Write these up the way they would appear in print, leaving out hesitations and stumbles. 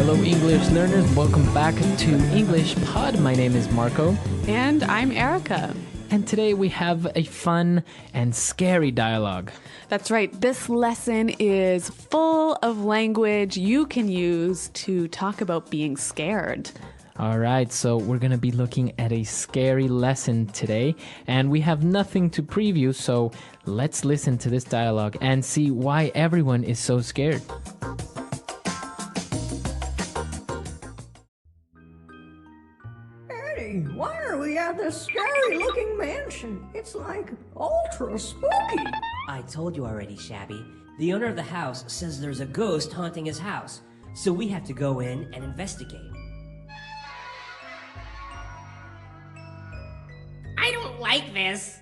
Hello, English learners. Welcome back to English Pod. My name is Marco. And I'm Erica. And today we have a fun and scary dialogue. That's right. This lesson is full of language you can use to talk about being scared. All right, so we're going to be looking at a scary lesson today, and we have nothing to preview, so let's listen to this dialogue and see why everyone is so scared. Eddie, why are we at this scary-looking mansion? It's like ultra spooky. I told you already, Shabby. The owner of the house says there's a ghost haunting his house, so we have to go in and investigate. I don't like this.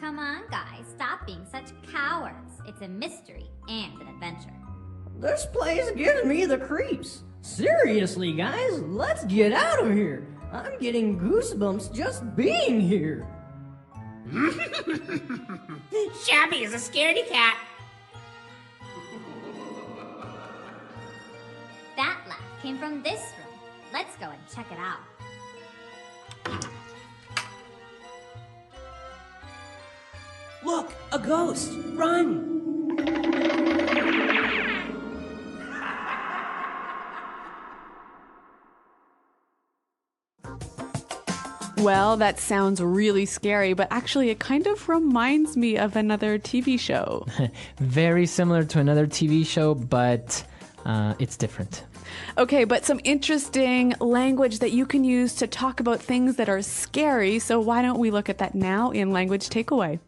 Come on, guys, stop being such cowards. It's a mystery and an adventure. This place gives me the creeps. Seriously, guys, let's get out of here. I'm getting goosebumps just being here. Shabby is a scaredy cat. That laugh came from this room. Let's go and check it out. Look, a ghost! Run! Well, that sounds really scary, but actually it kind of reminds me of another TV show. Very similar to another TV show, but it's different. Okay, but some interesting language that you can use to talk about things that are scary. So why don't we look at that now in Language Takeaway?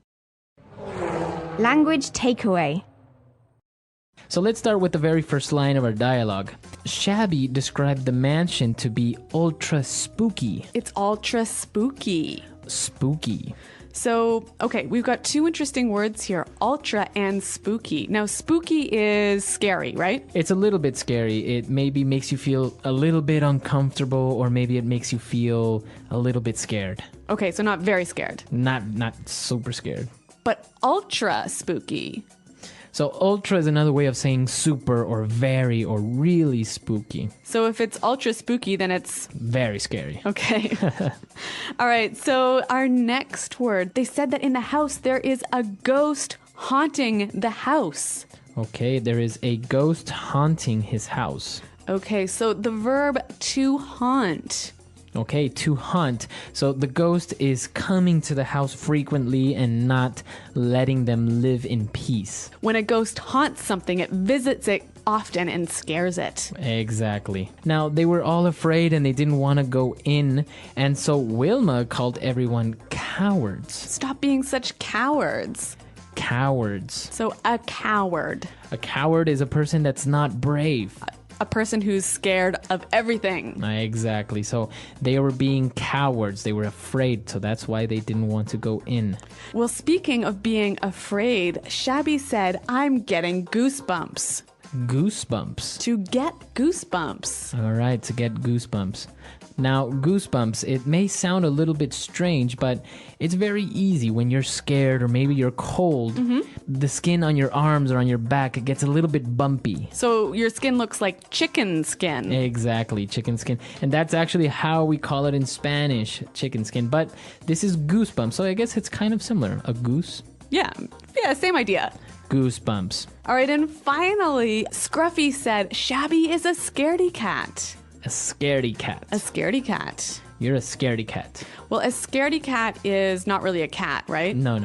Language takeaway. So let's start with the very first line of our dialogue. Shabby described the mansion to be ultra spooky. It's ultra spooky. Spooky. So, okay, we've got two interesting words here, ultra and spooky. Now, spooky is scary, right? It's a little bit scary. It maybe makes you feel a little bit uncomfortable, or maybe it makes you feel a little bit scared. Okay, so not very scared. Not super scared. But ultra spooky. So ultra is another way of saying super or very or really spooky. So if it's ultra spooky, then it's very scary. Okay. All right. So our next word, they said that in the house there is a ghost haunting the house. Okay, there is a ghost haunting his house. Okay, so the verb to haunt. Okay, to hunt. So the ghost is coming to the house frequently and not letting them live in peace. When a ghost haunts something, it visits it often and scares it. Exactly. Now, they were all afraid and they didn't want to go in, and so Wilma called everyone cowards. Stop being such cowards. Cowards. So a coward. A coward is a person that's not brave. A person who's scared of everything. Exactly. So they were being cowards. They were afraid. So that's why they didn't want to go in. Well, speaking of being afraid, Shabby said, I'm getting goosebumps. Goosebumps. To get goosebumps. All right, to get goosebumps. Now, goosebumps, it may sound a little bit strange, but it's very easy when you're scared or maybe you're cold. The skin on your arms or on your back, it gets a little bit bumpy. So your skin looks like chicken skin. Exactly, chicken skin. And that's actually how we call it in Spanish, chicken skin. But this is goosebumps, so I guess it's kind of similar. A goose? Yeah, same idea. Goosebumps. All right, and finally, Scruffy said, Shabby is a scaredy cat. A scaredy cat. A scaredy cat. You're a scaredy cat. Well, a scaredy cat is not really a cat, right? No.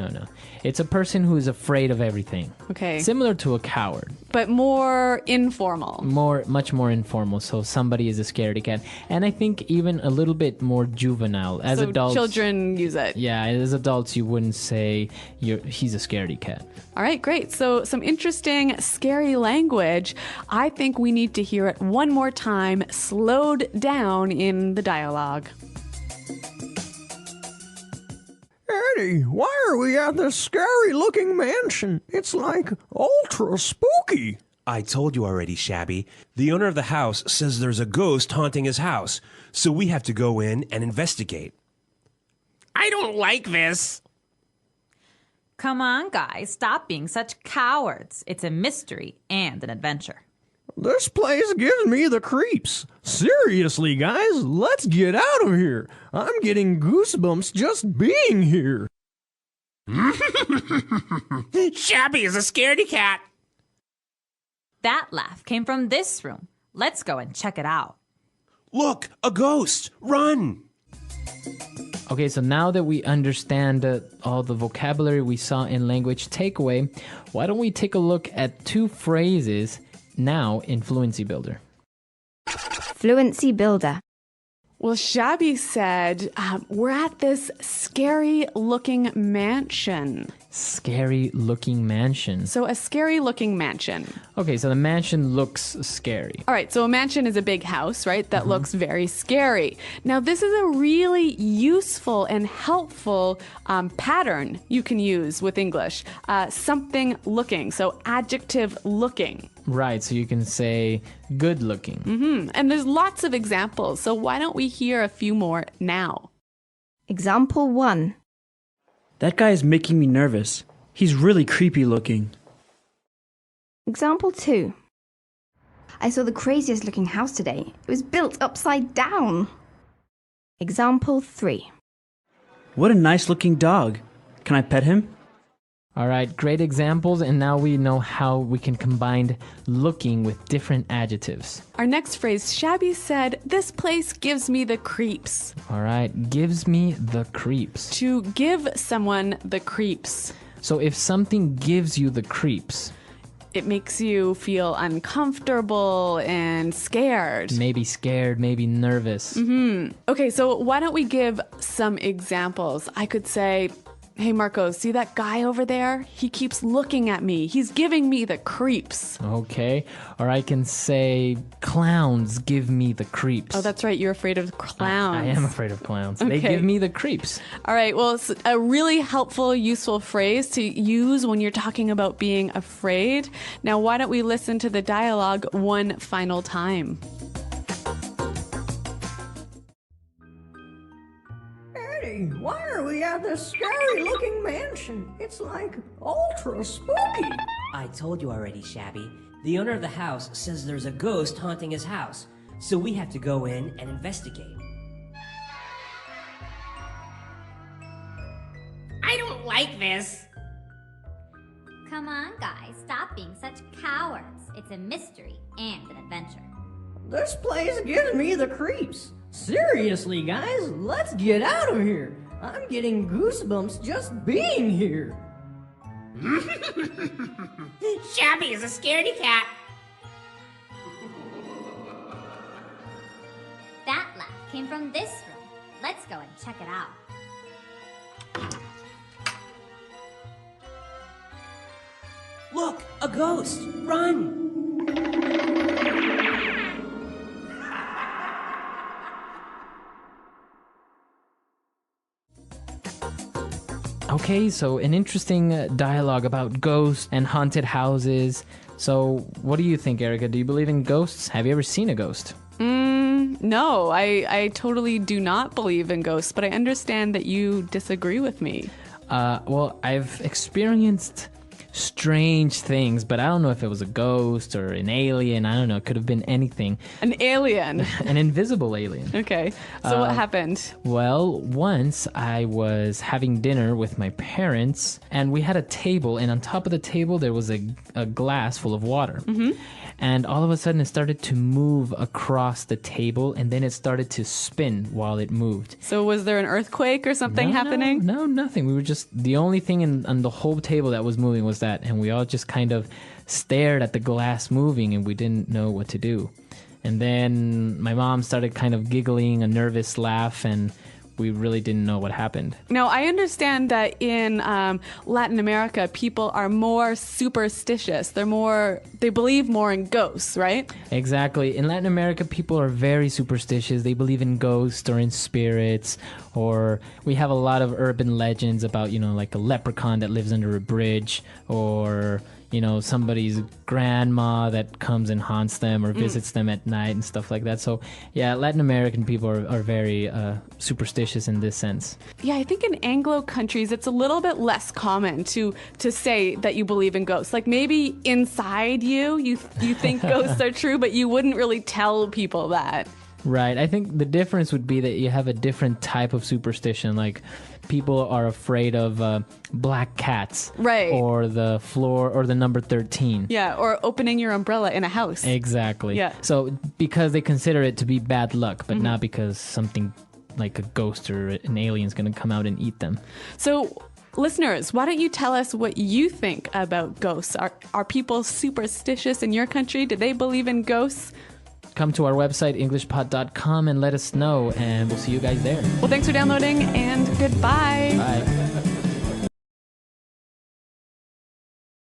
It's a person who is afraid of everything. Okay. Similar to a coward. But more informal. Much more informal. So somebody is a scaredy cat. And I think even a little bit more juvenile. As So adults, children use it. yeah, as adults, you wouldn't say he's a scaredy cat. All right, great. So some interesting, scary language. I think we need to hear it one more time, slowed down in the dialogue. Eddie, why are we at this scary-looking mansion? It's like ultra spooky. I told you already, Shabby. The owner of the house says there's a ghost haunting his house, so we have to go in and investigate. I don't like this. Come on, guys, stop being such cowards. It's a mystery and an adventure. This place gives me the creeps. Seriously, guys, let's get out of here. I'm getting goosebumps just being here. Shabby is a scaredy cat. That laugh came from this room. Let's go and check it out. Look, a ghost! Run! Okay, so now that we understand all the vocabulary we saw in language takeaway, why don't we take a look at 2 phrases now in Fluency Builder? Fluency Builder. Well, Shabby said, we're at this scary-looking mansion. Scary-looking mansion. So a scary-looking mansion. Okay, so the mansion looks scary. All right, so a mansion is a big house, right, that looks very scary. Now, this is a really useful and helpful pattern you can use with English. Something looking, so adjective looking. Right, so you can say good looking. And there's lots of examples, so why don't we hear a few more now? Example 1. That guy is making me nervous. He's really creepy looking. Example 2. I saw the craziest looking house today. It was built upside down. Example 3. What a nice looking dog. Can I pet him? All right, great examples, and now we know how we can combine looking with different adjectives. Our next phrase, Shabby said, this place gives me the creeps. All right, gives me the creeps. To give someone the creeps. So if something gives you the creeps, it makes you feel uncomfortable and scared. Maybe scared, maybe nervous. Okay, so why don't we give some examples? I could say, hey, Marco, see that guy over there? He keeps looking at me. He's giving me the creeps. Okay. Or I can say, clowns give me the creeps. Oh, that's right. You're afraid of clowns. I am afraid of clowns. Okay. They give me the creeps. All right. Well, it's a really helpful, useful phrase to use when you're talking about being afraid. Now, why don't we listen to the dialogue one final time? Eddie, why are we at this scary-looking mansion? It's like ultra spooky. I told you already, Shabby. The owner of the house says there's a ghost haunting his house, so we have to go in and investigate. I don't like this. Come on, guys, stop being such cowards. It's a mystery and an adventure. This place gives me the creeps. Seriously, guys, let's get out of here. I'm getting goosebumps just being here. Shabby is a scaredy cat. That laugh came from this room. Let's go and check it out. Look, a ghost! Run! Okay, so an interesting dialogue about ghosts and haunted houses. So what do you think, Erica? Do you believe in ghosts? Have you ever seen a ghost? No, I totally do not believe in ghosts, but I understand that you disagree with me. Well, I've experienced strange things, but I don't know if it was a ghost or an alien. I don't know. It could have been anything. An alien. An invisible alien. Okay. So what happened? Well, once I was having dinner with my parents, and we had a table, and on top of the table there was a glass full of water. And all of a sudden it started to move across the table, and then it started to spin while it moved. So was there an earthquake or something happening? No, nothing. We were just, the only thing on the whole table that was moving was that, and we all just kind of stared at the glass moving, and we didn't know what to do. And then my mom started kind of giggling, a nervous laugh, and we really didn't know what happened. Now, I understand that in Latin America, people are more superstitious. They believe more in ghosts, right? Exactly. In Latin America, people are very superstitious. They believe in ghosts or in spirits, or we have a lot of urban legends about, like a leprechaun that lives under a bridge, or, somebody's grandma that comes and haunts them or visits them at night and stuff like that. So yeah, Latin American people are very superstitious in this sense. Yeah, I think in Anglo countries it's a little bit less common to say that you believe in ghosts. Like maybe inside you think ghosts are true, but you wouldn't really tell people that. Right. I think the difference would be that you have a different type of superstition. Like people are afraid of black cats. Right. Or the floor or the number 13. Yeah, or opening your umbrella in a house. Exactly. Yeah. So because they consider it to be bad luck, but not because something like a ghost or an alien is going to come out and eat them. So listeners, why don't you tell us what you think about ghosts? Are people superstitious in your country? Do they believe in ghosts? Come to our website, englishpod.com, and let us know, and we'll see you guys there. Well, thanks for downloading, and goodbye. Bye.